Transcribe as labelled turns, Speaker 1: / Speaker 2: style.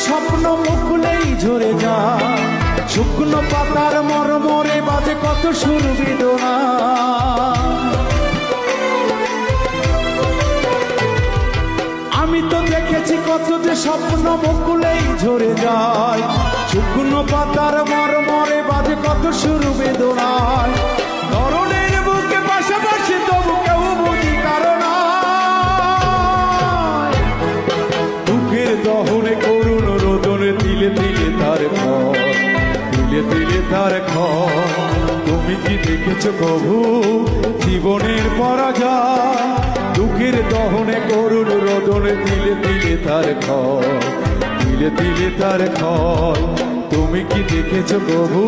Speaker 1: স্বপ্ন মুকুলেই ঝরে যায়, শুকনো পাতার মরমরে বাজে কত সুর বেদনা। আমি তো দেখেছি কত যে স্বপ্ন মুকুলেই ঝরে যায়, শুকনো পাতার মরমরে বাজে কত সুর বেদনায়। ধরনের বুকে পাশাপাশি তবু কেউ বুঝি কারণ বুকের দহনে করুণ রোদনে তিলে তিলে তার ঘর, তিলে তিলে তার ঘর। তুমি কি দেখেছো কভু জীবনের পরাজয়? দুঃখের দহনে করুণ রোদনে তিলে তিলে তার ঘর, তিলে তিলে তার ঘর। তুমি কি দেখেছো কভু?